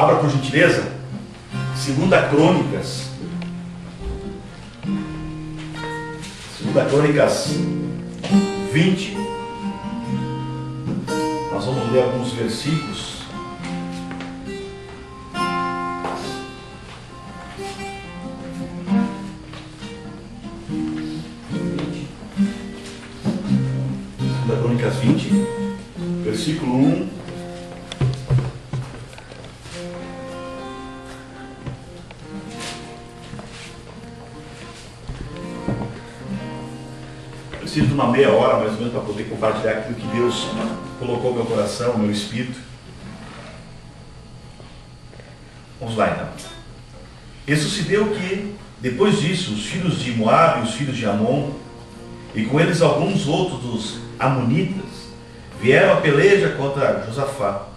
Abra por gentileza, 2 Crônicas. 2 Crônicas 20. Nós vamos ler alguns versículos. Crônicas 20, versículo 1. Preciso de uma meia hora mais ou menos para poder compartilhar aquilo que Deus colocou no meu coração, no meu espírito. Vamos lá então. E sucedeu que, depois disso, os filhos de Moabe e os filhos de Amon, e com eles alguns outros dos amonitas, vieram a peleja contra Josafá.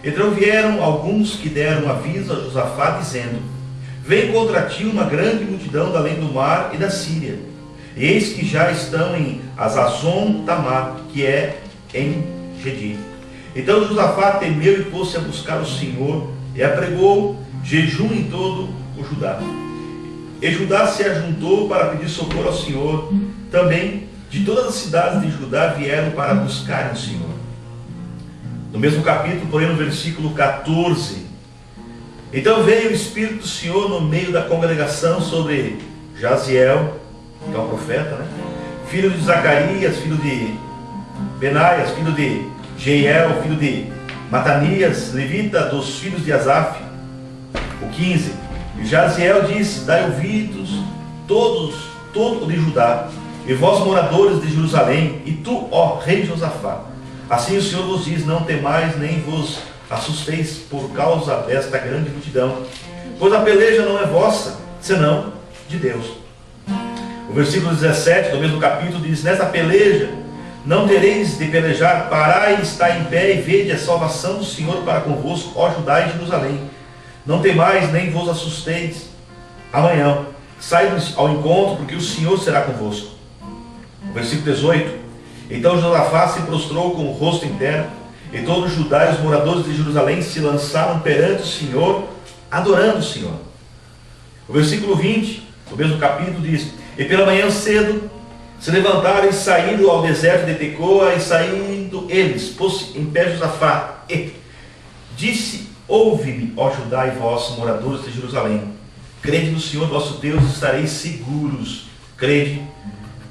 Então vieram alguns que deram aviso a Josafá, dizendo: vem contra ti uma grande multidão da além do mar e da Síria. E eis que já estão em Hazazon Tamar, que é em Gedi. Então Josafá temeu e pôs-se a buscar o Senhor, e apregou jejum em todo o Judá. E Judá se ajuntou para pedir socorro ao Senhor. Também de todas as cidades de Judá vieram para buscar o Senhor. No mesmo capítulo, porém, no versículo 14. Então veio o Espírito do Senhor no meio da congregação sobre Jaziel, que é um profeta, né? Filho de Zacarias, filho de Benaias, filho de Jeiel, filho de Matanias, levita dos filhos de Asaf. O 15. E Jaziel disse: dai ouvidos todo de Judá, e vós moradores de Jerusalém, e tu, ó rei Josafá, assim o Senhor vos diz: não temais nem vos assusteis por causa desta grande multidão, pois a peleja não é vossa, senão de Deus. O versículo 17 do mesmo capítulo diz: nesta peleja não tereis de pelejar, parai e estai em pé, e vede a salvação do Senhor para convosco, ó Judá e Jerusalém. Não temais nem vos assusteis. Amanhã sai ao encontro, porque o Senhor será convosco. O versículo 18. Então Josafá se prostrou com o rosto em terra, e todos os Judá e os moradores de Jerusalém se lançaram perante o Senhor, adorando o Senhor. O versículo 20, do mesmo capítulo, diz: e pela manhã cedo se levantaram e saíram ao deserto de Tecoa, e saindo eles, pôs-se em pé Josafá, e disse: ouve-me, ó Judá e vós, moradores de Jerusalém, crede no Senhor vosso Deus, estareis seguros, crede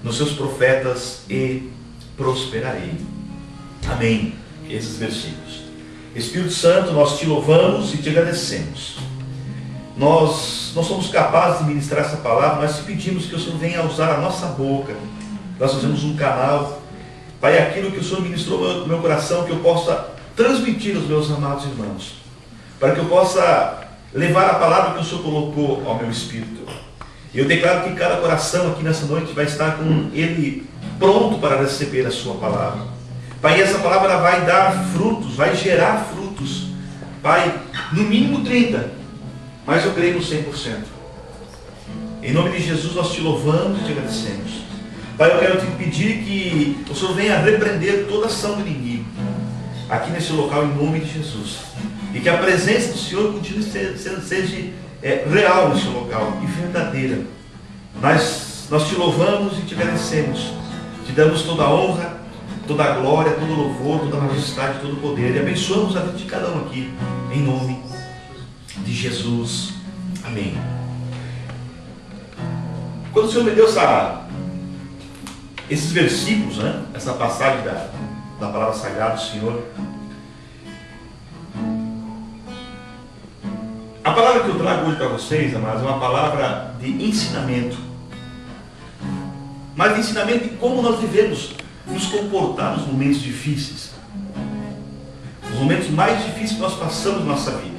nos seus profetas e prosperarei. Amém. Esses versículos. Espírito Santo, nós te louvamos e te agradecemos. Nós não somos capazes de ministrar essa palavra, mas te pedimos que o Senhor venha usar a nossa boca. Nós fazemos um canal. Pai, aquilo que o Senhor ministrou no meu coração, que eu possa transmitir aos meus amados irmãos, para que eu possa levar a palavra que o Senhor colocou ao meu espírito. Eu declaro que cada coração aqui nessa noite vai estar com ele pronto para receber a sua palavra. Pai, essa palavra vai dar frutos, vai gerar frutos. Pai, no mínimo 30, mas eu creio no 100%. Em nome de Jesus nós te louvamos e te agradecemos. Pai, eu quero te pedir que o Senhor venha repreender toda ação do inimigo aqui nesse local, em nome de Jesus. E que a presença do Senhor continue seja real nesse local e verdadeira. Nós te louvamos e te agradecemos. Te damos toda a honra, toda a glória, todo o louvor, toda a majestade, todo o poder. E abençoamos a vida de cada um aqui, em nome de Jesus. Amém. Quando o Senhor me deu esses versículos, né? Essa passagem da palavra sagrada do Senhor, a palavra que eu trago hoje para vocês, amados, é uma palavra de ensinamento. Mas de ensinamento de como nós devemos nos comportar nos momentos difíceis. Os momentos mais difíceis que nós passamos na nossa vida.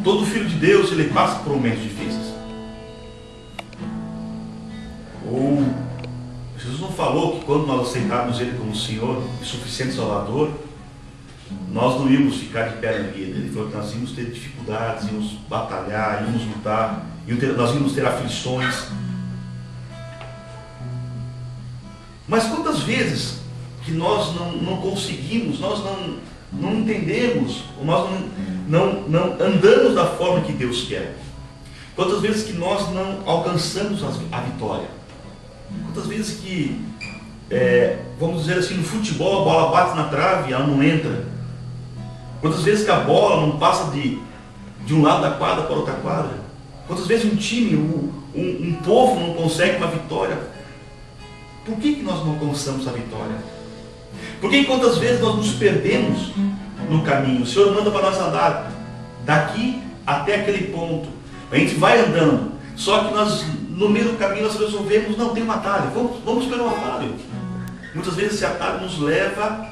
Todo filho de Deus, ele passa por momentos difíceis. Ou Jesus não falou que quando nós aceitarmos Ele como Senhor e suficiente Salvador, nós não íamos ficar de pé na vida. Ele falou que nós íamos ter dificuldades, íamos batalhar, íamos lutar, nós íamos ter aflições. Mas quantas vezes que nós não conseguimos, nós não entendemos, ou nós não andamos da forma que Deus quer. Quantas vezes que nós não alcançamos a vitória? Quantas vezes que, vamos dizer assim, no futebol a bola bate na trave e ela não entra? Quantas vezes que a bola não passa de um lado da quadra para outra quadra? Quantas vezes um time, um povo não consegue uma vitória? Por que nós não alcançamos a vitória? Por que quantas vezes nós nos perdemos no caminho? O Senhor manda para nós andar daqui até aquele ponto. A gente vai andando, só que nós, no meio do caminho, nós resolvemos, não, tem um atalho, vamos pelo atalho. Muitas vezes esse atalho nos leva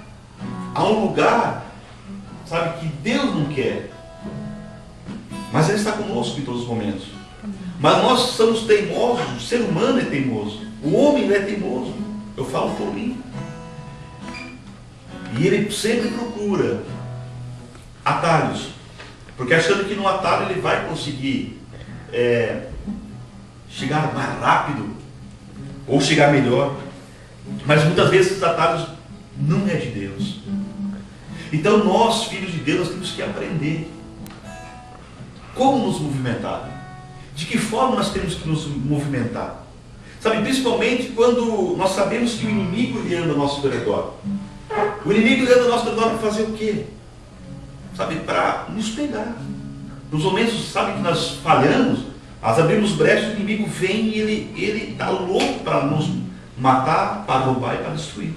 a um lugar, sabe, que Deus não quer. Mas Ele está conosco em todos os momentos. Mas nós somos teimosos, o ser humano é teimoso. O homem ele é teimoso. Eu falo por mim. E ele sempre procura atalhos. Porque achando que no atalho ele vai conseguir chegar mais rápido. Ou chegar melhor. Mas muitas vezes esses atalhos não é de Deus. Então nós, filhos de Deus, nós temos que aprender como nos movimentar. De que forma nós temos que nos movimentar. Sabe, principalmente quando nós sabemos que o inimigo ele anda ao nosso redor. O inimigo ele anda ao nosso redor para fazer o quê? Sabe, para nos pegar. Nos momentos, sabe, que nós falhamos, nós abrimos brechas, o inimigo vem e ele está louco para nos matar, para roubar e para destruir.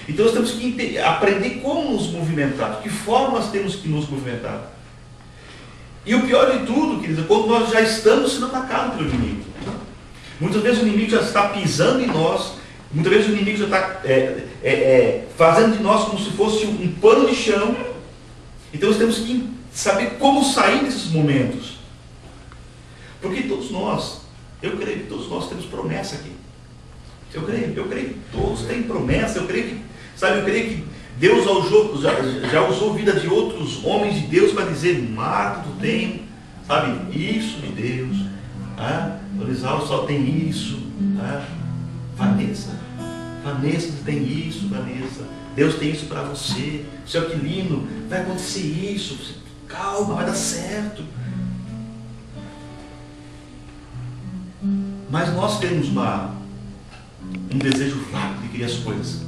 Então nós temos que aprender como nos movimentar, de que forma nós temos que nos movimentar. E o pior de tudo, querido, é quando nós já estamos sendo atacados pelo inimigo. Muitas vezes o inimigo já está pisando em nós, muitas vezes o inimigo já está fazendo de nós como se fosse um pano de chão. Então nós temos que saber como sair desses momentos. Porque todos nós, eu creio que todos nós temos promessa aqui. Eu creio que todos têm promessa, eu creio que Deus já usou a vida de outros homens de Deus para dizer, Marco, tu tem, sabe, isso de Deus. Dorival só tem isso. Vanessa, tu tem isso, Vanessa. Deus tem isso para você. Seu Aquilino, vai acontecer isso. Calma, vai dar certo. Mas nós temos um desejo rápido de querer as coisas.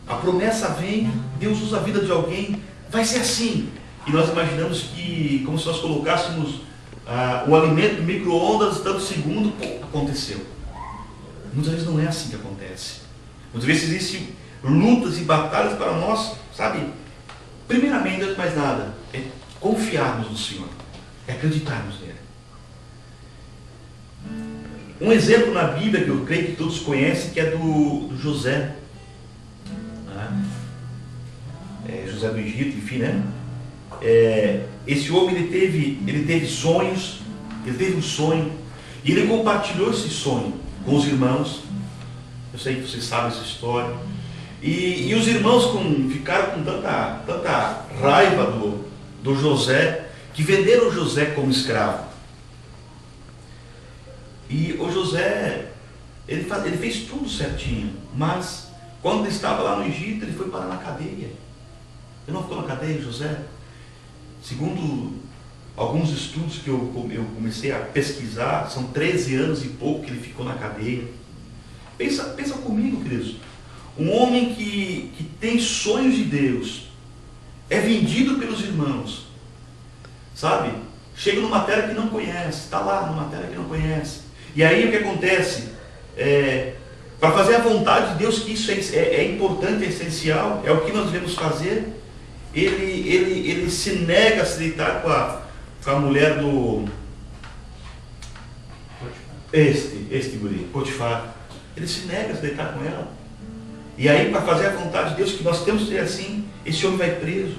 A promessa vem, Deus usa a vida de alguém, vai ser assim. E nós imaginamos que, como se nós colocássemos o alimento no micro-ondas, tanto segundo, aconteceu. Muitas vezes não é assim que acontece. Muitas vezes existem lutas e batalhas para nós, sabe? Primeiramente, antes de mais nada, é confiarmos no Senhor, é acreditarmos nele. Um exemplo na Bíblia que eu creio que todos conhecem, que é do José. José do Egito, enfim, né? Esse homem ele teve sonhos, ele teve um sonho, e ele compartilhou esse sonho com os irmãos. Eu sei que vocês sabem essa história. E os irmãos ficaram com tanta raiva do José, que venderam o José como escravo. E o José, ele fez tudo certinho, mas quando ele estava lá no Egito, ele foi parar na cadeia. Ele não ficou na cadeia, José? Segundo alguns estudos que eu comecei a pesquisar, são 13 anos e pouco que ele ficou na cadeia. Pensa comigo, queridos. Um homem que tem sonhos de Deus, é vendido pelos irmãos, sabe? Chega numa terra que não conhece, está lá numa terra que não conhece. E aí o que acontece? Para fazer a vontade de Deus, que isso é importante, é essencial, é o que nós devemos fazer. Ele se nega a se deitar com a mulher do este guri, Potifar. Ele se nega a se deitar com ela. E aí, para fazer a vontade de Deus, que nós temos que ser assim, esse homem vai preso.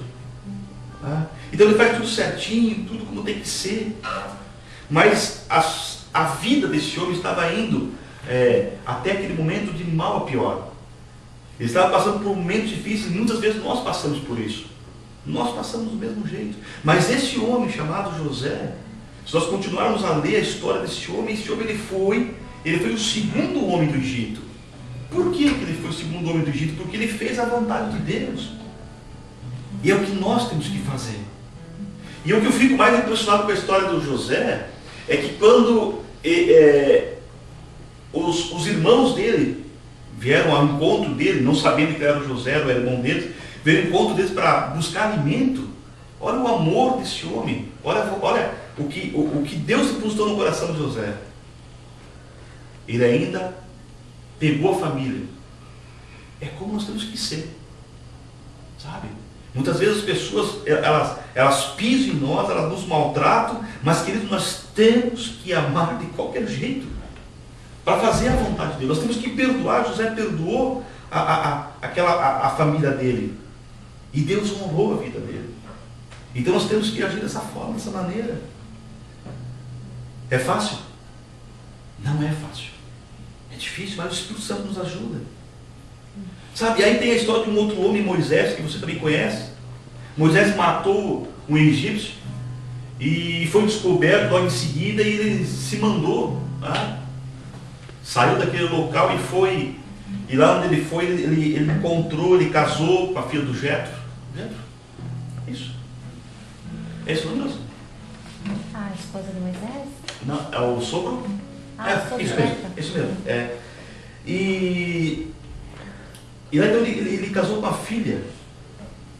Então ele faz tudo certinho, tudo como tem que ser. Mas a vida desse homem estava indo até aquele momento de mal a pior. Ele estava passando por momentos difíceis, e muitas vezes nós passamos por isso. Nós passamos do mesmo jeito. Mas esse homem chamado José, se nós continuarmos a ler a história desse homem, esse homem ele foi o segundo homem do Egito. Por que ele foi o segundo homem do Egito? Porque ele fez a vontade de Deus. E é o que nós temos que fazer. E o que eu fico mais impressionado com a história do José é que quando os irmãos dele vieram ao encontro dele, não sabendo que era o José, era o irmão deles, vieram ao encontro deles para buscar alimento. Olha o amor desse homem, olha o que Deus depositou no coração de José. Ele ainda pegou a família. É como nós temos que ser, sabe? Muitas vezes as pessoas, elas pisam em nós, elas nos maltratam, mas, queridos, nós temos que amar de qualquer jeito, para fazer a vontade de Deus. Nós temos que perdoar. José perdoou a família dele, e Deus honrou a vida dele. Então nós temos que agir dessa forma, dessa maneira. É fácil? Não é fácil. É difícil, mas o Espírito Santo nos ajuda. Sabe, aí tem a história de um outro homem, Moisés, que você também conhece. Moisés matou um egípcio e foi descoberto logo em seguida, e ele se mandou, saiu daquele local e foi. E lá onde ele foi, ele encontrou, ele casou com a filha do Jetro. Isso. É isso mesmo? A esposa de Moisés? Não, é o sogro? Isso mesmo. Isso mesmo. E lá então ele casou com a filha.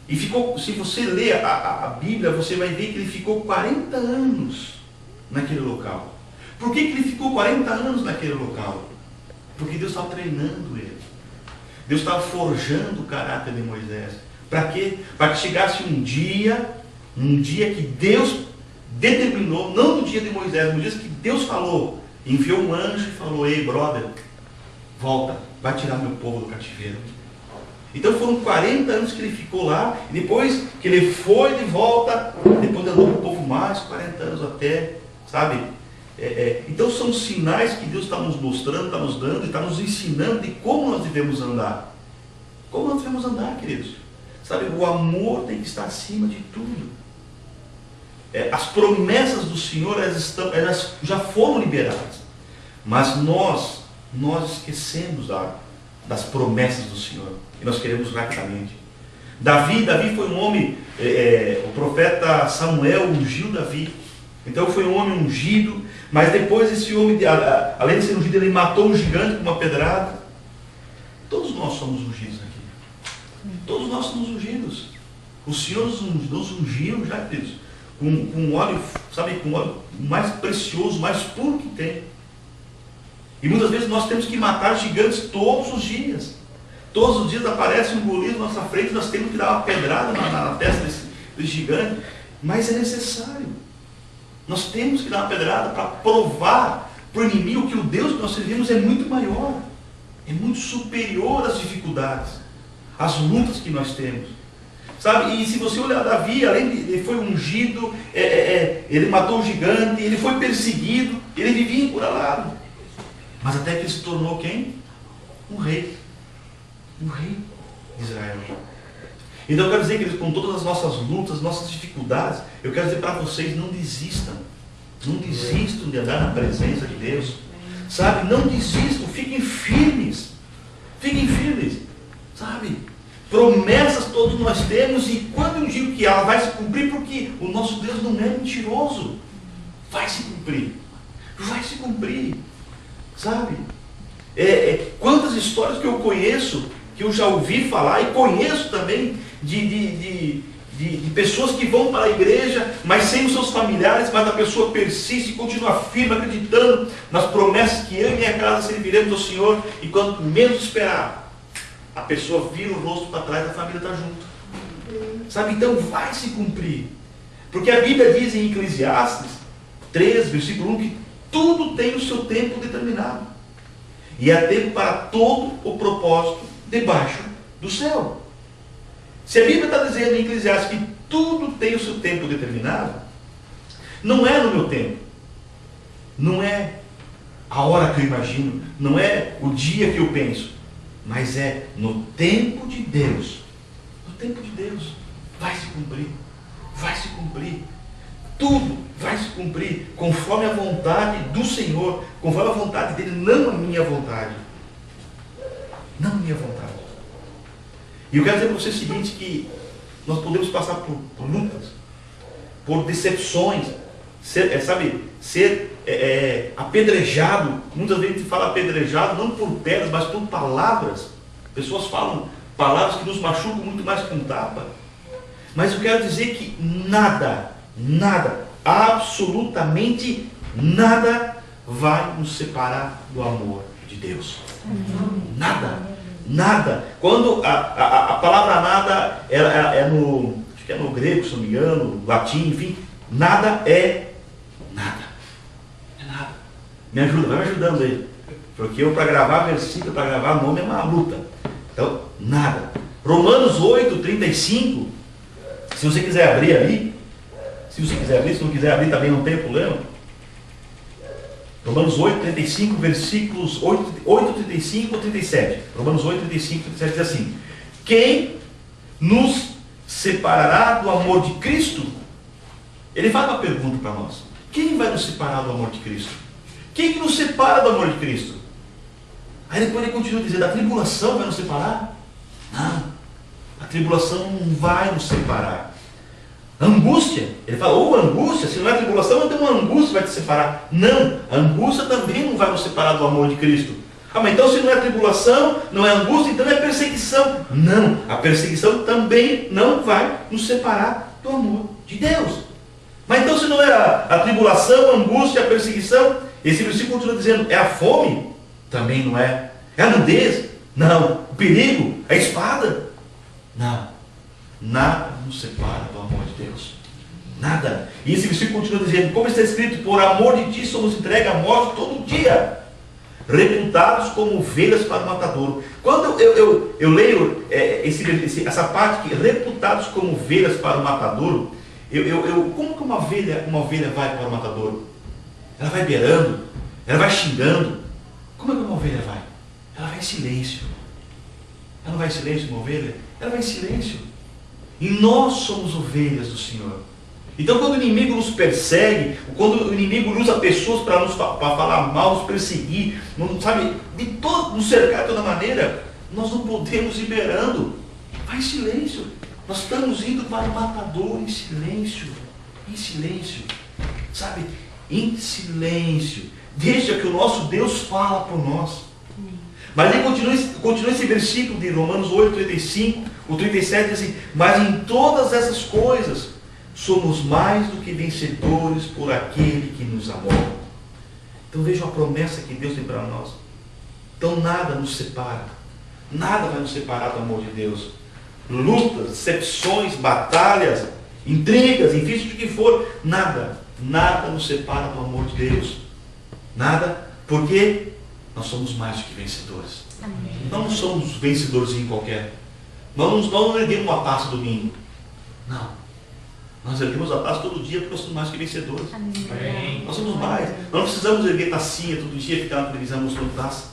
E ficou, se você ler a Bíblia, você vai ver que ele ficou 40 anos naquele local. Por que ele ficou 40 anos naquele local? Porque Deus estava treinando ele. Deus estava forjando o caráter de Moisés. Para quê? Para que chegasse um dia que Deus determinou, não no dia de Moisés, no dia que Deus falou, enviou um anjo e falou: ei, brother, volta, vai tirar meu povo do cativeiro. Então foram 40 anos que ele ficou lá, e depois que ele foi de volta, depois andou com o povo mais 40 anos até, sabe? Então são sinais que Deus está nos mostrando, está nos dando, está nos ensinando de como nós devemos andar. Como nós devemos andar, queridos? Sabe, o amor tem que estar acima de tudo. As promessas do Senhor, elas já foram liberadas, mas nós esquecemos das promessas do Senhor, e nós queremos rapidamente. Davi foi um homem, o profeta Samuel ungiu Davi, então foi um homem ungido, mas depois esse homem, além de ser ungido, ele matou um gigante com uma pedrada. Todos nós somos ungidos aqui, todos nós somos ungidos. O Senhor nos ungiu já, queridos, com óleo, sabe, com óleo mais precioso, mais puro que tem. E muitas vezes nós temos que matar gigantes todos os dias. Todos os dias aparece um Golias na nossa frente, nós temos que dar uma pedrada na testa desse gigante. Mas é necessário. Nós temos que dar uma pedrada para provar para o inimigo que o Deus que nós servimos é muito maior. É muito superior às dificuldades, às lutas que nós temos. Sabe, e se você olhar Davi, além de ele foi ungido, ele matou o gigante, ele foi perseguido, ele vivia encurralado. Mas até que ele se tornou quem? Um rei. Um rei de Israel. Então eu quero dizer que com todas as nossas lutas, nossas dificuldades, eu quero dizer para vocês: não desistam. Não desistam de andar na presença de Deus. Sabe, não desistam, fiquem firmes. Fiquem firmes. Sabe? Promessas todos nós temos, e quando eu digo que ela vai se cumprir, porque o nosso Deus não é mentiroso. Vai se cumprir. Vai se cumprir. Sabe? Quantas histórias que eu conheço, que eu já ouvi falar, e conheço também de pessoas que vão para a igreja, mas sem os seus familiares, mas a pessoa persiste e continua firme, acreditando nas promessas que eu e minha casa serviremos ao Senhor, e quando menos esperar, a pessoa vira o rosto para trás, a família está junto. Sabe? Então vai se cumprir. Porque a Bíblia diz em Eclesiastes 3, versículo 1, que tudo tem o seu tempo determinado. E há tempo para todo o propósito debaixo do céu. Se a Bíblia está dizendo em Eclesiastes que tudo tem o seu tempo determinado, não é no meu tempo. Não é a hora que eu imagino. Não é o dia que eu penso. Mas é no tempo de Deus. No tempo de Deus. Vai se cumprir. Vai se cumprir. Tudo vai se cumprir conforme a vontade do Senhor, conforme a vontade dele, não a minha vontade. Não a minha vontade. E eu quero dizer para você o seguinte, que nós podemos passar por lutas, por decepções, ser apedrejado. Muitas vezes a gente fala apedrejado não por pedras, mas por palavras. Pessoas falam palavras que nos machucam muito mais que um tapa. Mas eu quero dizer que nada, absolutamente nada vai nos separar do amor de Deus. Nada. Quando a palavra nada acho que é no grego, se não me engano, latim, enfim, nada é nada. É nada. Me ajuda, vai me ajudando aí. Porque eu, para gravar versículo, para gravar nome, é uma luta. Então, nada. Romanos 8, 35. Se você quiser abrir ali, se não quiser abrir também não tem problema. Romanos 8, 35, versículos 8, 35 ou 37. Romanos 8, 35, 37 diz assim: quem nos separará do amor de Cristo? Ele faz uma pergunta para nós: quem vai nos separar do amor de Cristo? Quem que nos separa do amor de Cristo? Aí depois ele continua dizendo: a tribulação vai nos separar? Não, a tribulação não vai nos separar. Angústia, ele fala, ou angústia, se não é tribulação, então uma angústia vai te separar. Não, a angústia também não vai nos separar do amor de Cristo. Mas então se não é tribulação, não é angústia, então é perseguição. Não, a perseguição também não vai nos separar do amor de Deus. Mas então se não é a tribulação, a angústia, a perseguição, esse versículo continua dizendo, é a fome? Também não é. É a nudez? Não. O perigo? A espada? Não. Nada nos separa do amor de Deus. Nada. E esse versículo continua dizendo, como está escrito, por amor de ti somos entregues à morte todo dia, reputados como ovelhas para o matadouro. Quando eu leio essa parte que reputados como ovelhas para o matadouro, como que uma ovelha vai para o matadouro? Ela vai beirando, ela vai xingando. Como é que uma ovelha vai? Ela vai em silêncio. Ela não vai em silêncio, uma ovelha? Ela vai em silêncio. E nós somos ovelhas do Senhor. Então quando o inimigo nos persegue, quando o inimigo usa pessoas para falar mal, nos perseguir, nos cercar de toda maneira, nós não podemos ir beirando. Vai em silêncio. Nós estamos indo para o matador em silêncio. Em silêncio. Em silêncio. Deixa que o nosso Deus fala por nós. Mas aí continua esse versículo de Romanos 8, 35, o 37 diz assim, mas em todas essas coisas somos mais do que vencedores por aquele que nos amou. Então vejam a promessa que Deus tem para nós. Então nada nos separa. Nada vai nos separar do amor de Deus. Lutas, decepções, batalhas, intrigas, enfim, seja o que for, nada nos separa do amor de Deus. Nada, porque nós somos mais do que vencedores. Amém. Não somos vencedores em qualquer. Nós não erguemos uma taça domingo. Não. Nós erguemos a taça todo dia porque nós somos mais que vencedores. Amém. Nós somos mais. Nós não precisamos erguer tacinha todo dia, ficar na televisão mostrando taça.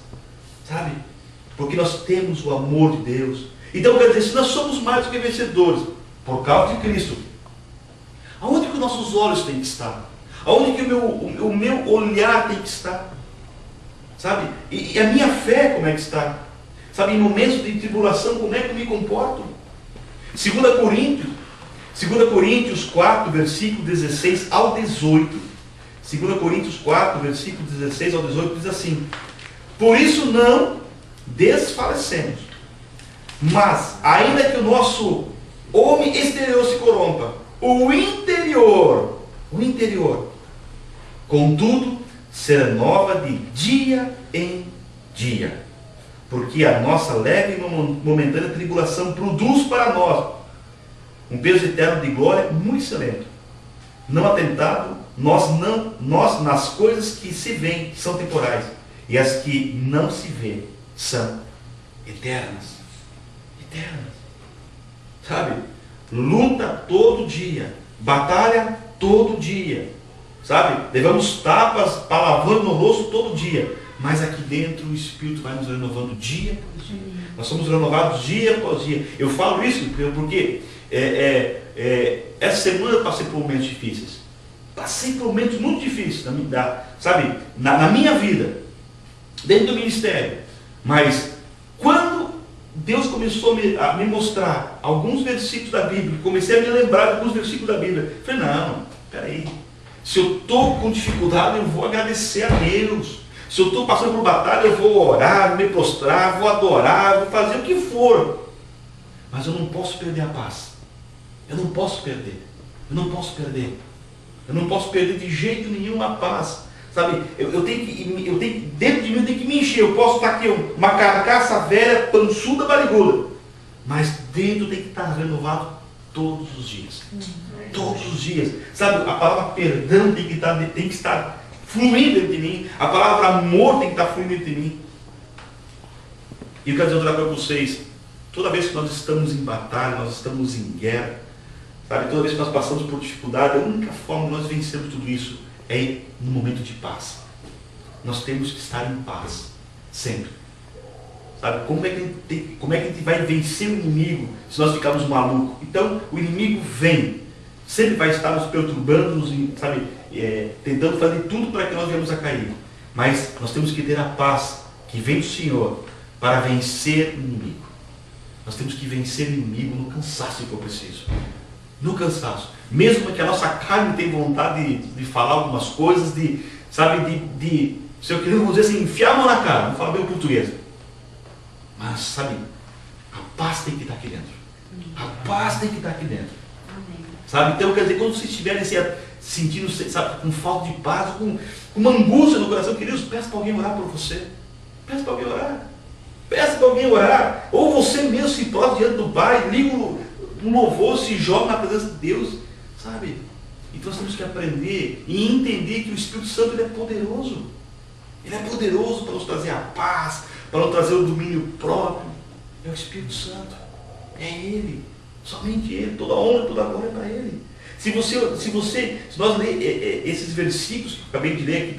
Porque nós temos o amor de Deus. Então quer dizer, se nós somos mais do que vencedores, por causa de Cristo, aonde que os nossos olhos têm que estar? Aonde que o meu olhar tem que estar? E a minha fé como é que está? Em momentos de tribulação, como é que eu me comporto? 2 Coríntios 4, versículo 16 ao 18. 2 Coríntios 4, versículo 16 ao 18 diz assim: por isso não desfalecemos, mas ainda que o nosso homem exterior se corrompa, o interior, contudo, se renova de dia em dia, porque a nossa leve e momentânea tribulação produz para nós um peso eterno de glória muito excelente, não atentado nós nas coisas que se veem, que são temporais, e as que não se vê são eternas. Luta todo dia, batalha todo dia, levamos tapas, palavras no rosto todo dia, mas aqui dentro o Espírito vai nos renovando dia após dia. Nós somos renovados dia após dia. Eu falo isso porque essa semana eu passei por momentos difíceis. Passei por momentos muito difíceis na minha vida, dentro do ministério. Mas quando Deus começou a me mostrar alguns versículos da Bíblia, comecei a me lembrar de alguns versículos da Bíblia. Eu falei, não, peraí, se eu estou com dificuldade, eu vou agradecer a Deus. Se eu estou passando por batalha, eu vou orar, me prostrar, vou adorar, vou fazer o que for. Mas eu não posso perder a paz. Eu não posso perder. Eu não posso perder. Eu não posso perder de jeito nenhum a paz. Sabe, eu tenho que, dentro de mim eu tenho que me encher. Eu posso estar aqui uma carcaça velha, pançuda, barriguda. Mas dentro tem que estar renovado todos os dias. Todos os dias. Sabe, a palavra perdão tem que estar fluindo dentro de mim. A palavra amor tem que estar fluindo dentro de mim. E eu quero dizer outra coisa para vocês. Toda vez que nós estamos em batalha, nós estamos em guerra, sabe, toda vez que nós passamos por dificuldade, a única forma de nós vencermos tudo isso é no momento de paz. Nós temos que estar em paz. Sempre. Sabe, como é que a gente vai vencer o inimigo se nós ficarmos malucos? Então, o inimigo vem. Sempre vai estar nos perturbando, sabe, tentando fazer tudo para que nós venhamos a cair. Mas nós temos que ter a paz que vem do Senhor para vencer o inimigo. Nós temos que vencer o inimigo no cansaço que eu preciso. No cansaço. Mesmo que a nossa carne tenha vontade de falar algumas coisas, se eu quiser, vamos dizer assim, enfiar a mão na cara, não falo bem o português. Mas, sabe, a paz tem que estar aqui dentro. A paz tem que estar aqui dentro. Sabe, então, quer dizer, quando vocês estiverem se sentindo, sabe, com falta de paz, com uma angústia no coração, queridos, peça para alguém orar por você. Peça para alguém orar. Peça para alguém orar. Ou você mesmo se prostra diante do Pai, liga um louvor, se joga na presença de Deus. Sabe? Então nós temos que aprender e entender que o Espírito Santo ele é poderoso. Ele é poderoso para nos trazer a paz, para nos trazer o domínio próprio. É o Espírito Santo. É Ele. Somente Ele. Toda honra, toda glória é para Ele. Se nós lermos esses versículos que eu acabei de ler aqui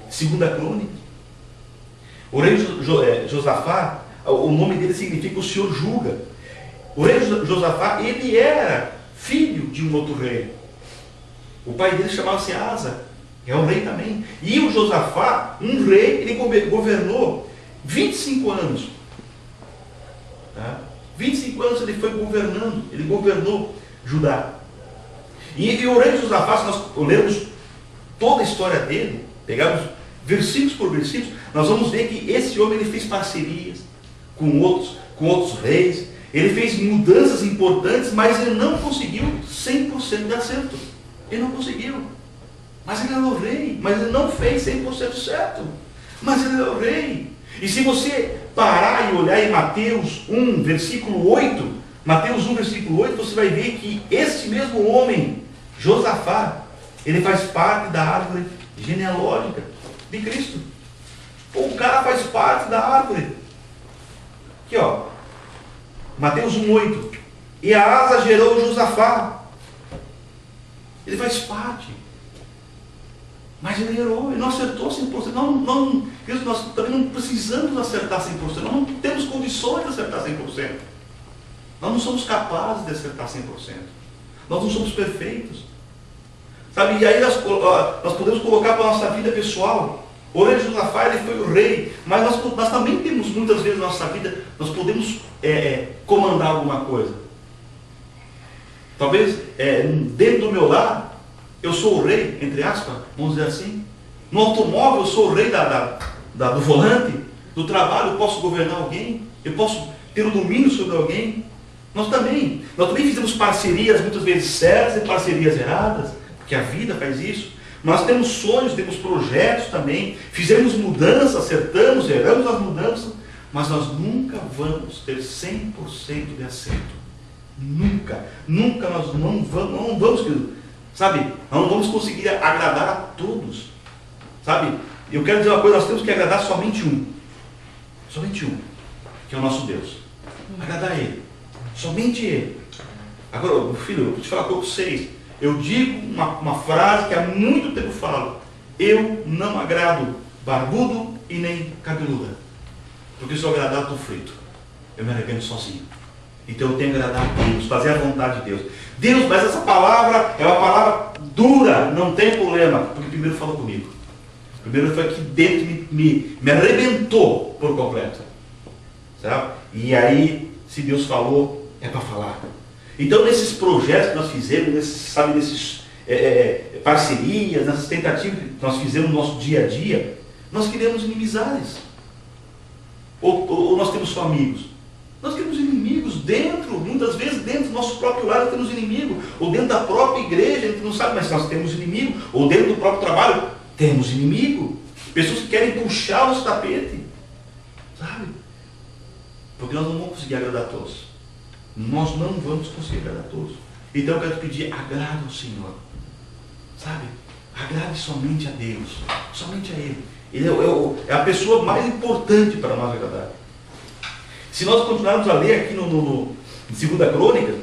de 2 Crônicas, o rei Josafá, o nome dele significa o Senhor julga. O rei Josafá, ele era filho de um outro rei. O pai dele chamava-se Asa, é um rei também. E o Josafá, um rei, ele governou 25 anos. Tá? 25 anos ele foi governando, ele governou Judá. E o rei Josafá, se nós lermos toda a história dele, pegarmos versículos por versículos, nós vamos ver que esse homem ele fez parcerias com outros reis, ele fez mudanças importantes, mas ele não conseguiu 100% de acerto. Ele não conseguiu. Mas ele era o rei, mas ele não fez 100% certo. Mas ele era o rei. E se você parar e olhar em Mateus 1, versículo 8, Mateus 1, versículo 8, você vai ver que esse mesmo homem, Josafá, ele faz parte da árvore genealógica de Cristo. O cara faz parte da árvore. Aqui, ó. Mateus 1,8. E a Asa gerou Josafá. Ele faz parte. Mas ele errou, ele não acertou 100%. Nós também não precisamos acertar 100%. Nós não temos condições de acertar 100%. Nós não somos capazes de acertar 100%. Nós não somos perfeitos. Sabe? E aí nós podemos colocar para a nossa vida pessoal. O rei Josafá, ele foi o rei, mas nós também temos muitas vezes na nossa vida, nós podemos comandar alguma coisa. Talvez dentro do meu lar, eu sou o rei, entre aspas, vamos dizer assim. No automóvel eu sou o rei do volante, do trabalho eu posso governar alguém, eu posso ter o domínio sobre alguém. Nós também fizemos parcerias muitas vezes certas e parcerias erradas, porque a vida faz isso. Nós temos sonhos, temos projetos também, fizemos mudanças, acertamos, erramos as mudanças, mas nós nunca vamos ter 100% de acerto. Nunca nós não vamos, sabe, nós não vamos conseguir agradar a todos, sabe? Eu quero dizer uma coisa, nós temos que agradar somente um, que é o nosso Deus. Agradar Ele, somente Ele. Agora, meu filho, eu vou te falar com vocês. Eu digo uma frase que há muito tempo falo. Eu não agrado barbudo e nem cabeluda. Porque se eu agradar, estou frito. Eu me arrependo sozinho. Então eu tenho que agradar a Deus, fazer a vontade de Deus. Deus, mas essa palavra é uma palavra dura, não tem problema. Porque primeiro falou comigo. Primeiro foi aqui dentro, me arrebentou por completo. Sabe? E aí, se Deus falou, é para falar. Então, nesses projetos que nós fizemos, nesses parcerias, nessas tentativas que nós fizemos no nosso dia a dia, nós criamos inimizades. Ou nós temos só amigos? Nós temos inimigos dentro, muitas vezes dentro do nosso próprio lar nós temos inimigo, ou dentro da própria igreja, a gente não sabe, mas nós temos inimigo, ou dentro do próprio trabalho, temos inimigo. Pessoas que querem puxar o nosso tapete, sabe? Porque nós não vamos conseguir agradar a todos. Nós não vamos conseguir agradar a todos. Então eu quero te pedir, agrada ao Senhor, sabe? Agrade somente a Deus, somente a Ele. Ele é a pessoa mais importante para nós agradar. Se nós continuarmos a ler aqui em 2 Crônicas,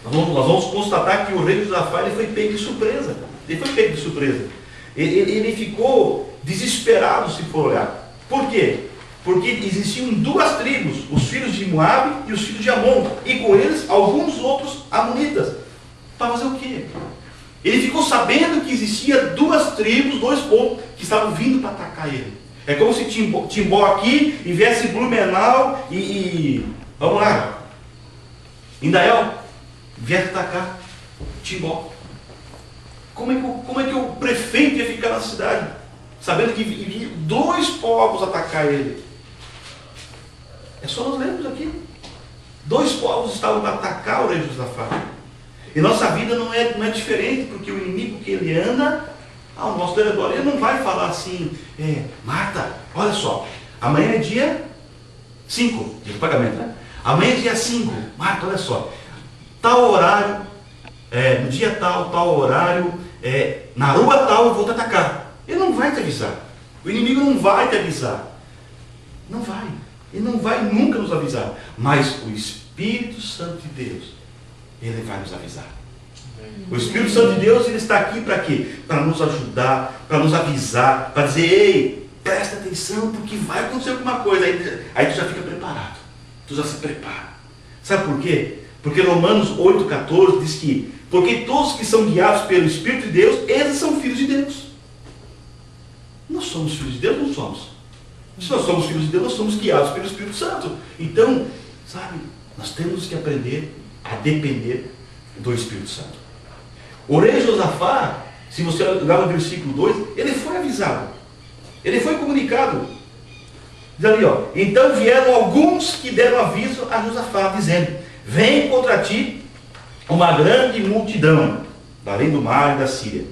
nós vamos constatar que o rei de Josafá ele foi pego de surpresa. Ele foi pego de surpresa. Ele ficou desesperado, se for olhar. Por quê? Porque existiam duas tribos, os filhos de Moabe e os filhos de Amon, e com eles alguns outros amonitas. Para fazer o quê? Ele ficou sabendo que existia duas tribos, dois povos que estavam vindo para atacar ele. É como se Timbó aqui e viesse Blumenau e vamos lá, Indaial viesse atacar Timbó. Como é que o prefeito ia ficar na cidade, sabendo que iriam dois povos atacar ele? É só nós lermos aqui. Dois povos estavam para atacar o rei Josafá. E nossa vida não é diferente, porque o inimigo que ele anda ao nosso redor, ele não vai falar assim, Marta, olha só, amanhã é dia 5, dia do pagamento, né? Amanhã é dia 5, Marta, olha só, tal horário, no dia tal horário, na rua tal eu vou te atacar. Ele não vai te avisar. O inimigo não vai te avisar. Não vai. Ele não vai nunca nos avisar. Mas o Espírito Santo de Deus, ele vai nos avisar. O Espírito Santo de Deus, ele está aqui para quê? Para nos ajudar, para nos avisar, para dizer, ei, presta atenção, porque vai acontecer alguma coisa. Aí tu já fica preparado. Tu já se prepara. Sabe por quê? Porque Romanos 8,14 diz que, porque todos que são guiados pelo Espírito de Deus, eles são filhos de Deus. Nós somos filhos de Deus ou não somos? Se nós somos filhos de Deus, nós somos guiados pelo Espírito Santo. Então, sabe, nós temos que aprender a depender do Espírito Santo. O rei Josafá, se você olhar no versículo 2, ele foi avisado. Ele foi comunicado. Diz ali, ó, então vieram alguns que deram aviso a Josafá, dizendo, vem contra ti uma grande multidão, da além do mar e da Síria.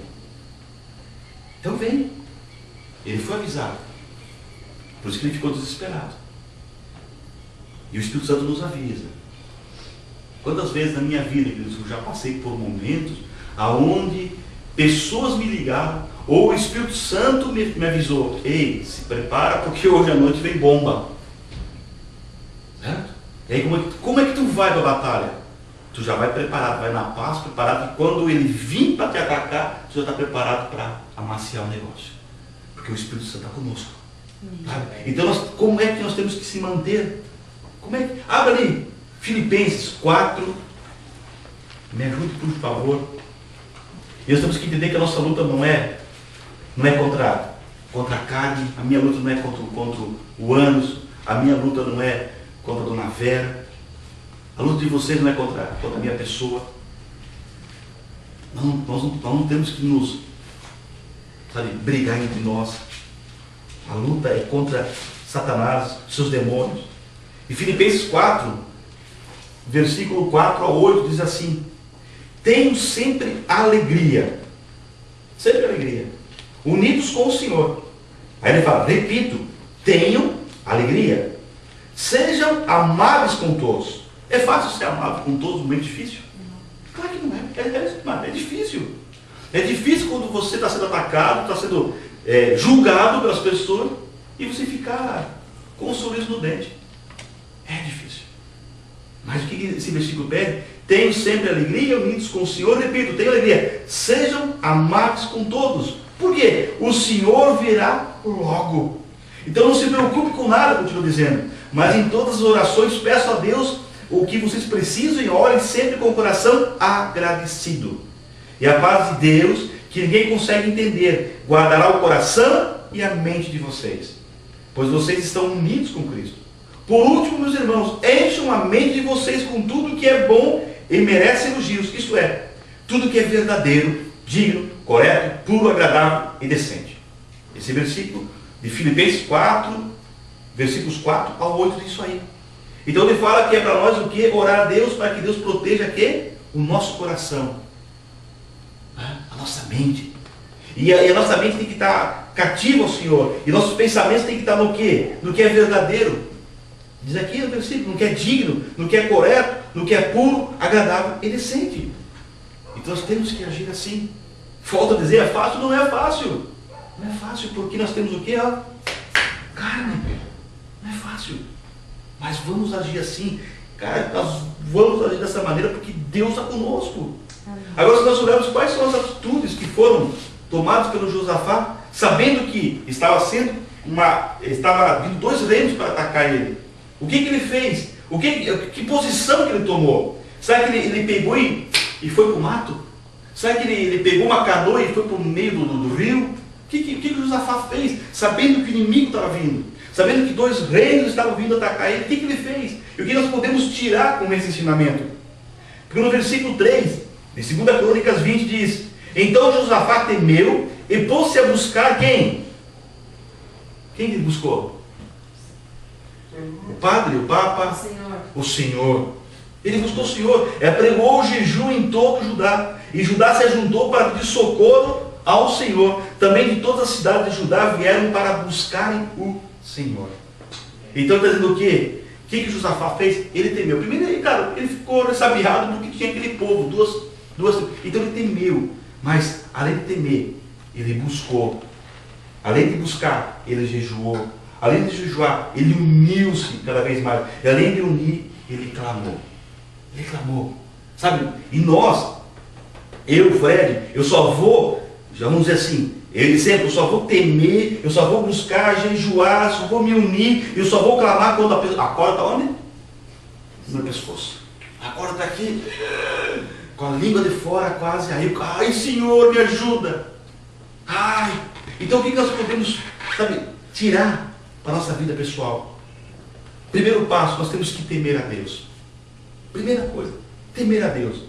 Então vem. Ele foi avisado. Por isso que ele ficou desesperado. E o Espírito Santo nos avisa. Quantas vezes na minha vida, queridos, eu já passei por momentos aonde pessoas me ligaram, ou o Espírito Santo me avisou, ei, se prepara porque hoje à noite vem bomba. Certo? E aí como é que tu vai para a batalha? Tu já vai preparado, vai na paz, preparado, e quando ele vir para te atacar, tu já está preparado para amaciar o negócio. Porque o Espírito Santo está conosco. Sabe? Então, como é que nós temos que se manter? Abre ali, Filipenses 4, me ajude por favor. E nós temos que entender que a nossa luta não é contra a carne, a minha luta não é contra o ânus, a minha luta não é contra a dona Vera, a luta de vocês não é contra a minha pessoa. Nós não temos que nos, brigar entre nós. A luta é contra Satanás, seus demônios. E Filipenses 4, versículo 4 a 8 diz assim, tenham sempre alegria, unidos com o Senhor. Aí ele fala, repito, tenham alegria, sejam amáveis com todos. É fácil ser amável com todos, não é difícil? Claro que não é, é difícil. É difícil quando você está sendo atacado, está sendo julgado pelas pessoas, e você ficar com um sorriso no dente. É difícil. Mas o que esse versículo pede? Tenham sempre alegria, unidos com o Senhor. Repito, tenham alegria. Sejam amáveis com todos. Por quê? O Senhor virá logo. Então não se preocupe com nada, continuo dizendo. Mas em todas as orações peço a Deus o que vocês precisam e orem sempre com o coração agradecido. E a paz de Deus, que ninguém consegue entender, guardará o coração e a mente de vocês. Pois vocês estão unidos com Cristo. Por último, meus irmãos, encham a mente de vocês com tudo que é bom e merece elogios. Isto é, tudo que é verdadeiro, digno, correto, puro, agradável e decente. Esse versículo de Filipenses 4, versículos 4 ao 8 disso aí. Então ele fala que é para nós o que? Orar a Deus para que Deus proteja aqui o nosso coração, a nossa mente. E a nossa mente tem que estar cativa ao Senhor. E nossos pensamentos têm que estar no quê? No que é verdadeiro. Diz aqui no versículo, no que é digno, no que é correto, no que é puro, agradável e decente. Então nós temos que agir assim. Falta dizer, é fácil? Não é fácil. Não é fácil porque nós temos o quê? Carne. Não é fácil. Mas vamos agir assim. Cara, nós vamos agir dessa maneira porque Deus está conosco. Agora, se nós olharmos quais são as atitudes que foram tomadas pelo Josafá, sabendo que estava vindo 2 reinos para atacar ele. O que ele fez? Que posição que ele tomou? Será que ele pegou e foi para o mato? Será que ele pegou uma canoa e foi para o meio do rio? O que Josafá fez? Sabendo que o inimigo estava vindo, sabendo que 2 reinos estavam vindo atacar ele, o que ele fez? E o que nós podemos tirar com esse ensinamento? Porque no versículo 3, de 2 Crônicas 20, diz: então Josafá temeu e pôs-se a buscar quem? Quem ele buscou? O padre, o papa, o Senhor. Ele buscou o Senhor, pregou o jejum em todo Judá, e Judá se ajuntou para pedir socorro ao Senhor. Também de todas as cidades de Judá vieram para buscarem o Senhor. Então está dizendo o quê? O que Josafá fez? Ele temeu. Primeiro, ele ficou ressabiado porque tinha aquele povo, duas. Então ele temeu. Mas além de temer, ele buscou. Além de buscar, ele jejuou. Além de jejuar, ele uniu-se cada vez mais. E além de unir, ele clamou. Ele clamou. Sabe? E nós, Fred, eu só vou, já vamos dizer assim, ele sempre, eu só vou temer, eu só vou buscar, jejuar, só vou me unir, eu só vou clamar quando a corda está onde? No pescoço. A corda está aqui, com a língua de fora quase, aí, ai Senhor, me ajuda. Ai. Então o que nós podemos, tirar para a nossa vida pessoal? Primeiro passo, nós temos que temer a Deus. Primeira coisa, temer a Deus.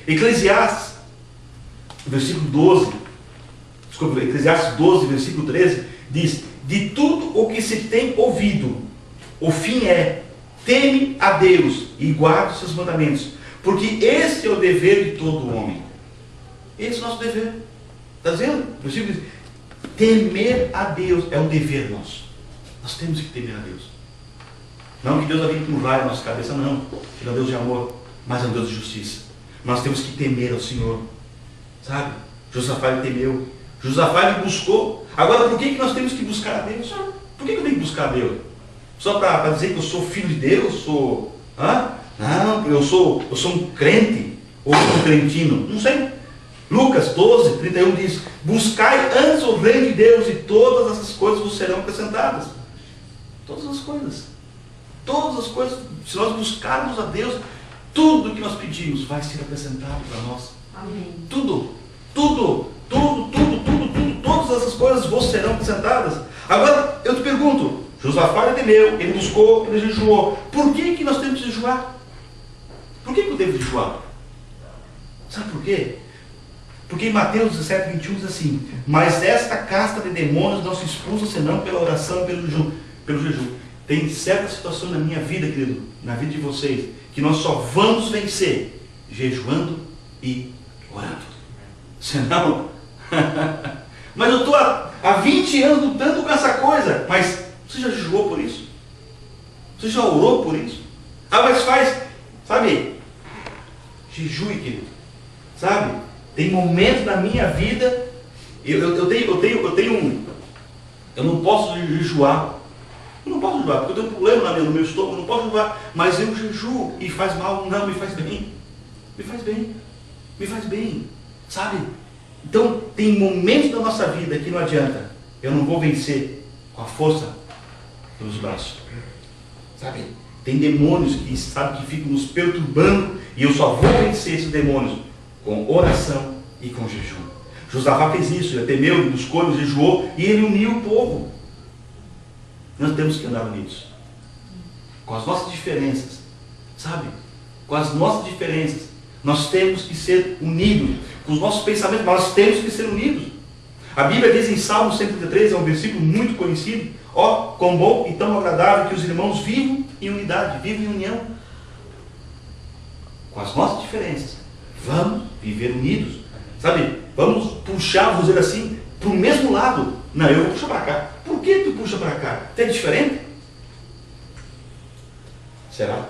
Eclesiastes 12, versículo 13, diz: de tudo o que se tem ouvido, o fim é: teme a Deus e guarde os seus mandamentos, porque esse é o dever de todo homem. Esse é o nosso dever. Está dizendo? O versículo diz: temer a Deus é um dever nosso. Nós temos que temer a Deus. Não que Deus vai vir com um raio na nossa cabeça, não. Ele é um Deus de amor, mas é um Deus de justiça. Nós temos que temer ao Senhor. Sabe? Josafá ele temeu. Josafá ele buscou. Agora, por que nós temos que buscar a Deus? Por que eu tenho que buscar a Deus? Só para dizer que eu sou filho de Deus? Não, eu sou um crente. Ou um crentino. Não sei. Lucas 12, 31 diz: buscai antes o reino de Deus e todas essas coisas vos serão acrescentadas. Todas as coisas. Todas as coisas. Se nós buscarmos a Deus, tudo que nós pedimos vai ser acrescentado para nós. Amém. Tudo. Todas essas coisas vos serão acrescentadas. Agora, eu te pergunto, Josafá ele temeu, ele buscou, ele jejuou. Por que nós temos que jejuar? Por que eu devo jejuar? Sabe por quê? Porque em Mateus 17, 21 diz assim: mas esta casta de demônios não se expulsa senão pela oração e pelo jejum. Tem certa situação na minha vida, querido, na vida de vocês, que nós só vamos vencer jejuando e orando. Senão, mas eu estou há 20 anos lutando com essa coisa. Mas você já jejuou por isso? Você já orou por isso? Mas faz, jejue, querido. Tem momentos na minha vida, eu não posso jejuar. Eu não posso jejuar, porque eu tenho um problema no meu estômago, eu não posso jejuar. Mas eu jejuo e faz mal? Não, me faz bem. Me faz bem. Então, tem momentos da nossa vida que não adianta. Eu não vou vencer com a força dos braços. Tem demônios que ficam nos perturbando, e eu só vou vencer esses demônios com oração e com jejum. Josafá fez isso, ele temeu, ele buscou, ele jejuou, e ele uniu o povo. Nós temos que andar unidos. com as nossas diferenças, sabe? Com as nossas diferenças, nós temos que ser unidos. Com os nossos pensamentos, nós temos que ser unidos. A Bíblia diz em Salmo 133, é um versículo muito conhecido: ó, quão bom e tão agradável que os irmãos vivam em unidade, vivam em união. Com as nossas diferenças, vamos viver unidos, sabe? Vamos puxar, vamos dizer assim, para o mesmo lado. Não, eu vou puxar para cá. Por que tu puxa para cá? Tu é diferente? Será?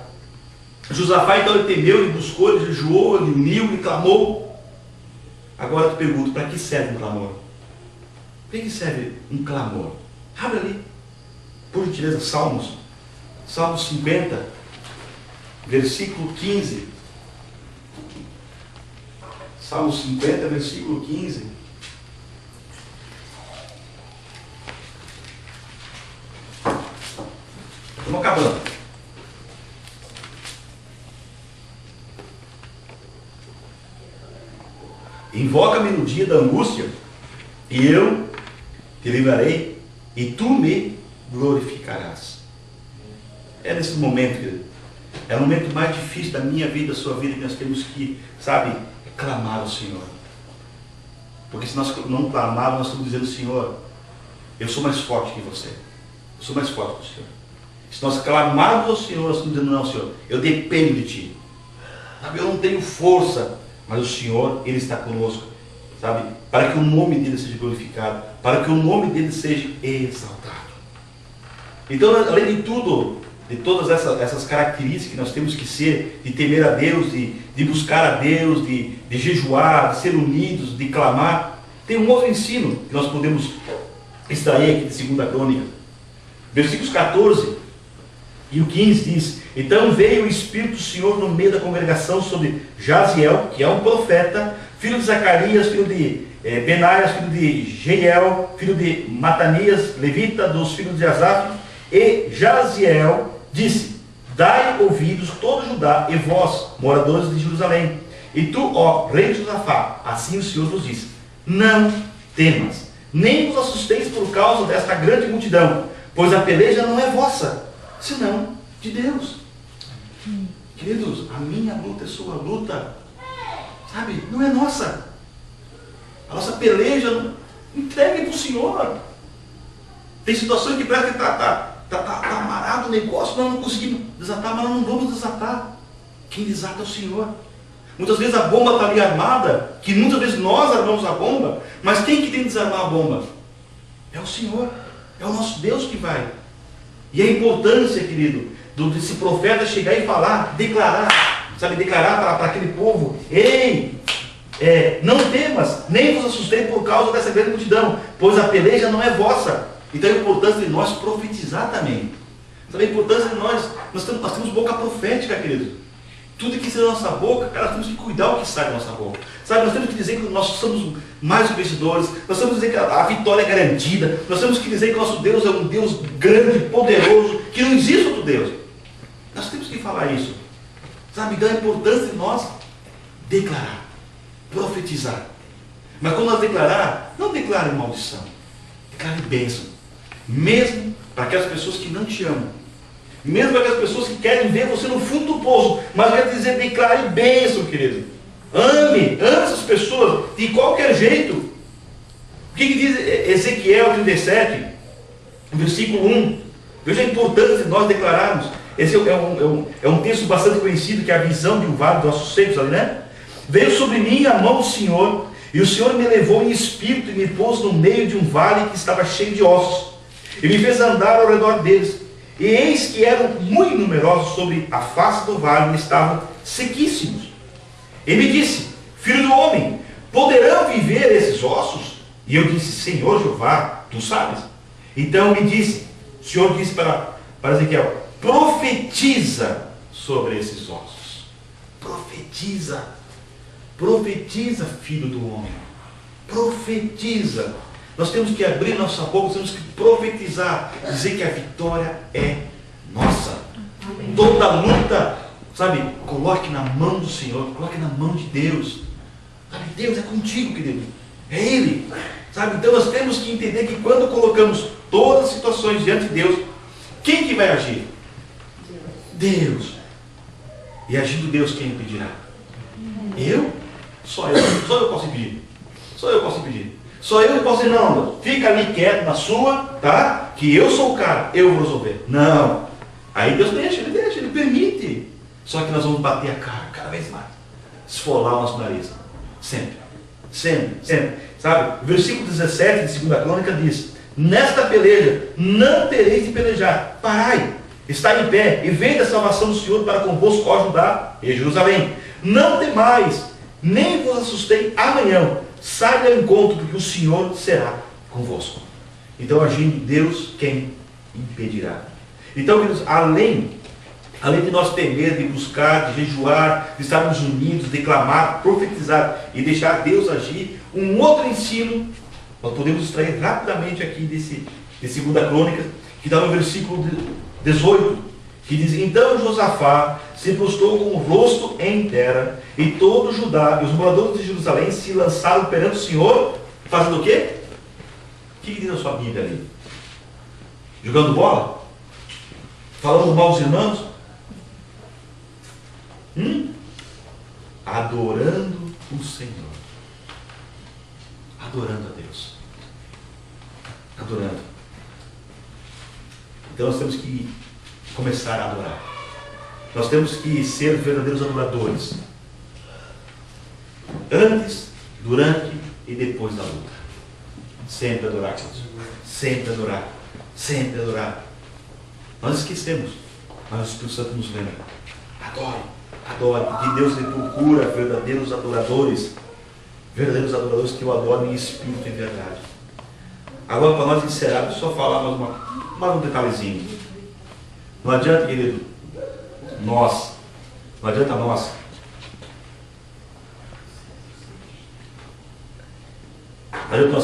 Josafá, então, ele temeu, ele buscou, ele jejuou, ele uniu, ele clamou. Agora eu te pergunto, para que serve um clamor? Para que serve um clamor? Abre ali, por gentileza, Salmos 50, versículo 15. Salmos 50, versículo 15. Estamos acabando. Invoca-me no dia da angústia, e eu te livrarei, e tu me glorificarás. É nesse momento, querido. É o momento mais difícil da minha vida, da sua vida, que nós temos que, sabe, clamar ao Senhor. Porque se nós não clamarmos, nós estamos dizendo: Senhor, eu sou mais forte que você. Eu sou mais forte que o Senhor. Se nós clamarmos ao Senhor, nós estamos dizendo: não, Senhor, eu dependo de Ti. Sabe, eu não tenho força, mas o Senhor, Ele está conosco. Sabe, para que o nome dEle seja glorificado, para que o nome dEle seja exaltado. Então, além de tudo, de todas essas características que nós temos que ser, de temer a Deus, de buscar a Deus, de jejuar, de ser unidos, de clamar, tem um outro ensino que nós podemos extrair aqui de 2 Crônica. Versículos 14 e o 15 diz: então veio o Espírito do Senhor no meio da congregação sobre Jaziel, que é um profeta, filho de Zacarias, filho de Benaias, filho de Jeiel, filho de Matanias, levita, dos filhos de Asaf. E Jaziel disse: dai ouvidos todo Judá e vós, moradores de Jerusalém, e tu, ó rei de Josafá, assim o Senhor vos diz: não temas, nem vos assusteis por causa desta grande multidão, pois a peleja não é vossa, senão de Deus. Queridos, a minha luta é sua luta, sabe? Não é nossa. A nossa peleja, entregue para o Senhor. Tem situações que parece que está amarrado o negócio, nós não conseguimos desatar, mas nós não vamos desatar. Quem desata é o Senhor. Muitas vezes a bomba está ali armada, que muitas vezes nós armamos a bomba, mas quem que tem que desarmar a bomba? É o Senhor, é o nosso Deus que vai. E a importância, querido, desse profeta chegar e falar, declarar, sabe, declarar para aquele povo: ei, não temas, nem vos assustei por causa dessa grande multidão, pois a peleja não é vossa. Então a importância de nós profetizar também. Sabe a importância de nós temos boca profética, querido. Tudo que sai da nossa boca, cara, nós temos que cuidar o que sai da nossa boca. Sabe, nós temos que dizer que nós somos mais que vencedores, nós temos que dizer que a vitória é garantida, nós temos que dizer que o nosso Deus é um Deus grande, poderoso, que não existe outro Deus. Nós temos que falar isso. Sabe, então a importância de nós declarar, profetizar. Mas quando nós declarar, não declare maldição, declare bênção. Mesmo para aquelas pessoas que não te amam, mesmo para aquelas pessoas que querem ver você no fundo do poço, mas eu quero dizer, declare bênção, querido. Ame essas pessoas de qualquer jeito. O que diz Ezequiel 37, versículo 1? Veja a importância de nós declararmos. Esse é um texto bastante conhecido, que é a visão de um vale dos ossos secos ali, né? Veio sobre mim a mão do Senhor, e o Senhor me levou em espírito e me pôs no meio de um vale que estava cheio de ossos, e me fez andar ao redor deles. E eis que eram muito numerosos sobre a face do vale, e estavam sequíssimos. E me disse: filho do homem, poderão viver esses ossos? E eu disse: Senhor Jeová, tu sabes. Então me disse, o Senhor disse para Ezequiel: profetiza sobre esses ossos. Profetiza. Profetiza, filho do homem. Profetiza. Nós temos que abrir nossa boca, temos que profetizar, dizer que a vitória é nossa. Amém. Toda luta, sabe, coloque na mão do Senhor, coloque na mão de Deus. Sabe, Deus é contigo, querido. É Ele. Sabe, então nós temos que entender que quando colocamos todas as situações diante de Deus, quem que vai agir? Deus. E agindo Deus, quem impedirá? Eu? Só eu posso impedir. Só eu posso impedir. Só eu posso dizer, não, fica ali quieto na sua, tá? Que eu sou o cara, eu vou resolver. Não. Aí Deus deixa, ele permite. Só que nós vamos bater a cara cada vez mais. Esfolar o nosso nariz. Sempre. Sabe? O versículo 17 de 2 Crônica diz: nesta peleja não tereis de pelejar. Parai, está em pé e vede a salvação do Senhor para convosco, ó Judá e Jerusalém. Não temais, nem vos assustei amanhã. Sai ao encontro, porque o Senhor será convosco. Então, agindo Deus, quem impedirá? Então, queridos, além de nós temer, de buscar, de jejuar, de estarmos unidos, de clamar, profetizar e deixar Deus agir, um outro ensino, nós podemos extrair rapidamente aqui de 2 Crônicas, que está no versículo 18, que diz: então Josafá se prostrou com o rosto em terra, e todo Judá e os moradores de Jerusalém se lançaram perante o Senhor, fazendo o quê? O que diz a sua Bíblia ali? Jogando bola? Falando mal dos irmãos? Adorando o Senhor. Adorando a Deus. Adorando. Então nós temos que começar a adorar. Nós temos que ser verdadeiros adoradores. Antes, durante e depois da luta. Sempre adorar, queridos. Sempre adorar. Sempre adorar. Nós esquecemos, mas o Espírito Santo nos lembra. Adore, adore, porque Deus ele procura verdadeiros adoradores que o adorem em espírito e verdade. Agora, para nós encerrarmos, só falar mais um detalhezinho. Não adianta, querido, não adianta nós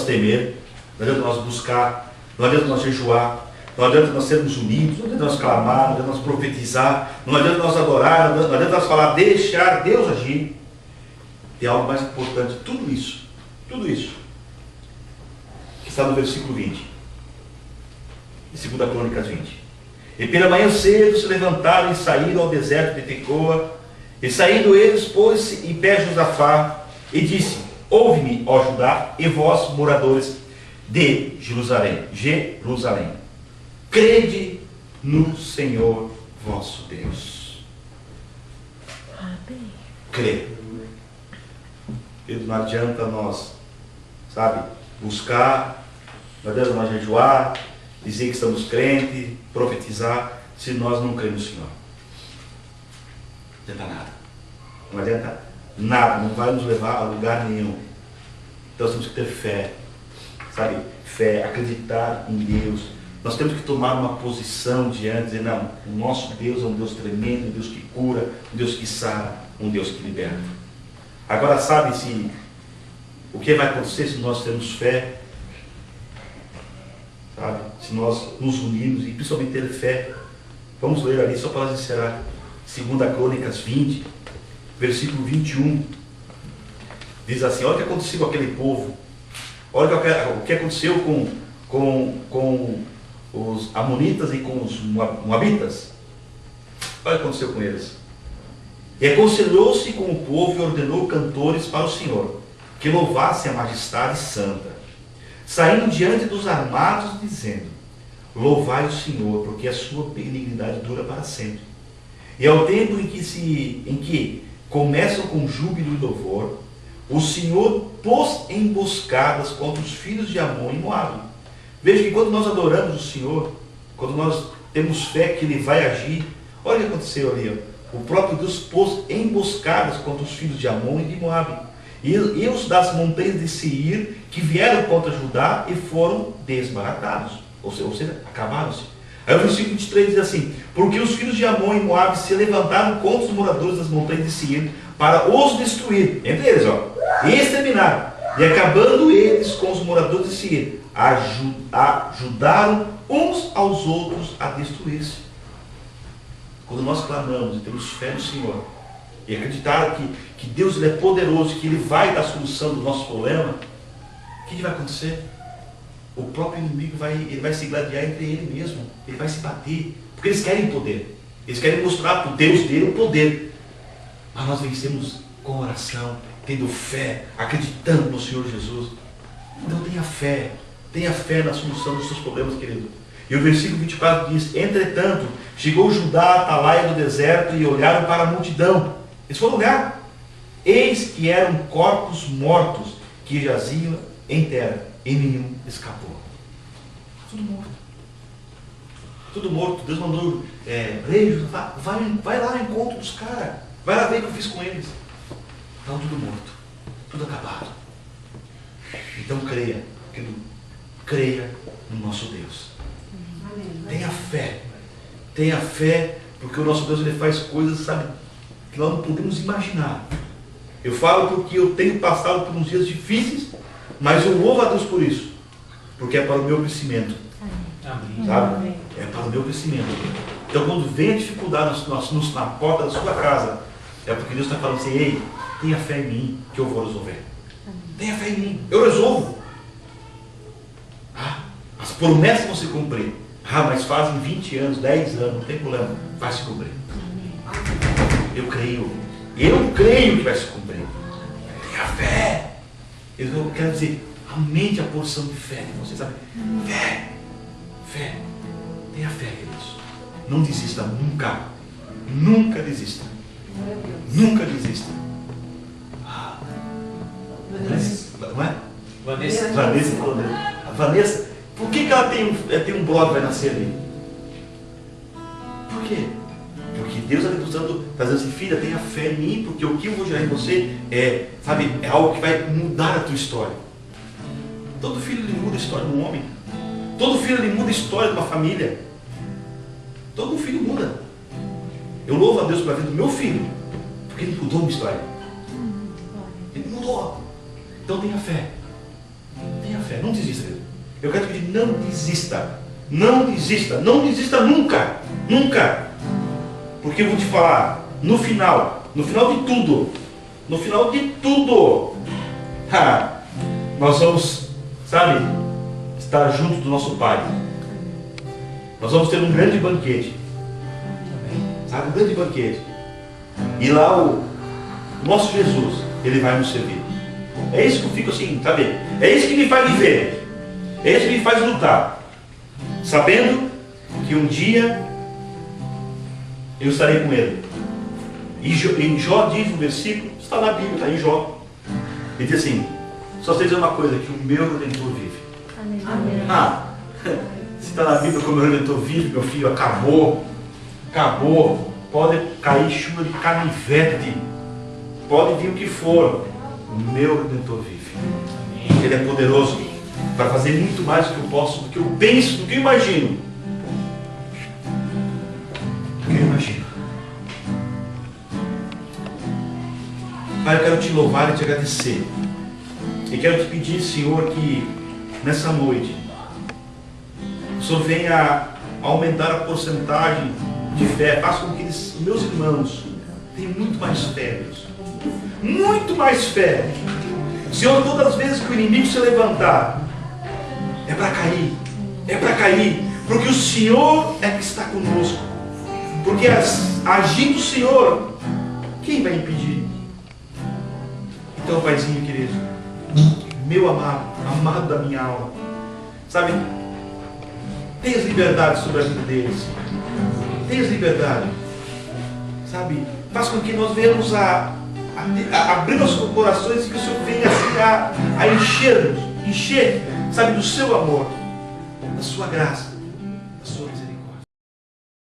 temer, não adianta nós buscar, não adianta nós jejuar, não adianta nós sermos unidos, não adianta nós clamar, não adianta nós profetizar, não adianta nós adorar, não adianta nós falar, deixar Deus agir. Tem algo mais importante, tudo isso, que está no versículo 20, de 2 Crônicas 20. E pela manhã cedo se levantaram e saíram ao deserto de Tecoa, e saindo eles, pôs-se em pé Josafá, e disse: ouve-me, ó Judá, e vós, moradores de Jerusalém, crede no Senhor vosso Deus. Crê. Não adianta nós, buscar, não adianta nós jejuar, dizer que estamos crentes, profetizar, se nós não cremos no Senhor. Não adianta nada. Não adianta nada, não vai nos levar a lugar nenhum. Então nós temos que ter fé, fé, acreditar em Deus. Nós temos que tomar uma posição diante, dizer, não, o nosso Deus é um Deus tremendo, um Deus que cura, um Deus que sara, um Deus que liberta. Agora, sabe-se o que vai acontecer se nós temos fé, se nós nos unirmos e principalmente ter fé. Vamos ler ali, só para nós encerrar, 2 Crônicas 20, versículo 21, diz assim: olha o que aconteceu com aquele povo, olha o que aconteceu com os amonitas e com os moabitas. Olha o que aconteceu com eles. E aconselhou-se com o povo e ordenou cantores para o Senhor, que louvassem a majestade santa, saindo diante dos armados, dizendo: louvai o Senhor, porque a sua benignidade dura para sempre. E ao tempo em que começam com júbilo e louvor, o Senhor pôs emboscadas contra os filhos de Amon e Moabe. Veja que quando nós adoramos o Senhor, quando nós temos fé que Ele vai agir, olha o que aconteceu ali, o próprio Deus pôs emboscadas contra os filhos de Amon e de Moabe, e os das montanhas de Seir, que vieram contra Judá e foram desbaratados, ou seja, acabaram-se. Aí o versículo 23 diz assim: porque os filhos de Amon e Moabe se levantaram contra os moradores das montanhas de Seir, para os destruir, entre eles, e exterminar, e acabando eles com os moradores de Seir, ajudaram uns aos outros a destruir-se. Quando nós clamamos e temos fé no Senhor, e acreditar que Deus ele é poderoso, que Ele vai dar a solução do nosso problema, o que vai acontecer? O próprio inimigo vai se gladiar entre ele mesmo, ele vai se bater, porque eles querem poder, Eles querem mostrar para o Deus dele o poder. Mas nós vencemos com oração, tendo fé, acreditando no Senhor Jesus. Então tenha fé na solução dos seus problemas, querido. E o versículo 24 diz: entretanto, chegou Judá à atalaia do deserto e olharam para a multidão. Eles foram olhar. Eis que eram corpos mortos que jaziam em terra, e nenhum escapou. Tudo morto. Tudo morto. Deus mandou, rei, vai lá no encontro dos caras. Vai lá ver o que eu fiz com eles. Estão tudo morto. Tudo acabado. Então creia, querido, creia no nosso Deus. Tenha fé, porque o nosso Deus ele faz coisas, sabe, que nós não podemos imaginar. Eu falo porque eu tenho passado por uns dias difíceis, mas eu louvo a Deus por isso, porque é para o meu crescimento. Amém. Sabe? É para o meu crescimento. Então quando vem a dificuldade na porta da sua casa, é porque Deus está falando assim: ei, tenha fé em mim que eu vou resolver. Tenha fé em mim, eu resolvo. As promessas vão se cumprir. Mas fazem 20 anos, 10 anos, não tem problema, vai se cumprir. Eu creio que vai se cumprir. Tenha fé. Eu quero dizer, aumente a porção de fé de você, sabe? Fé. Tenha fé, queridos. Não desista nunca. Nunca desista. Nunca desista. Não é? Vanessa falou dele. A Vanessa, por que ela tem um brother que vai nascer ali? Por quê? Porque Deus está dizendo assim: filha, tenha fé em mim, porque o que eu vou gerar em você é algo que vai mudar a tua história. Todo filho ele muda a história de um homem. Todo filho ele muda a história de uma família. Todo filho muda. Eu louvo a Deus pela vida do meu filho, porque ele mudou a minha história. Ele mudou. Então tenha fé. Tenha fé, não desista. Eu quero te pedir, não desista. Não desista. Não desista nunca. Nunca. Porque eu vou te falar, no final de tudo, nós vamos, sabe, estar junto do nosso Pai. Nós vamos ter um grande banquete. Sabe, um grande banquete. E lá o nosso Jesus, ele vai nos servir. É isso que eu fico assim, sabe? É isso que me faz viver. É isso que me faz lutar. Sabendo que um dia eu estarei com ele. E em Jó diz no versículo, está na Bíblia, está em Jó. Ele diz assim: só sei dizer uma coisa, que o meu Redentor vive. Amém. Se está na Bíblia como o meu Redentor vive, meu filho, acabou. Pode cair chuva de canivete, pode vir o que for, o meu Redentor vive. Ele é poderoso para fazer muito mais do que eu posso, do que eu penso, do que eu imagino. Pai, eu quero te louvar e te agradecer. E quero te pedir, Senhor, que nessa noite o Senhor venha aumentar a porcentagem de fé. Faça com que os meus irmãos tenham muito mais fé, Deus. Muito mais fé. Senhor, todas as vezes que o inimigo se levantar, é para cair, porque o Senhor é que está conosco. Porque agindo o Senhor, quem vai impedir? Então, Paizinho querido, meu amado da minha alma, sabe, tenha liberdade sobre a vida deles. Tenha liberdade, sabe, faz com que nós venhamos abrir nossos corações e que o Senhor venha assim, a encher, sabe, do seu amor, da sua graça.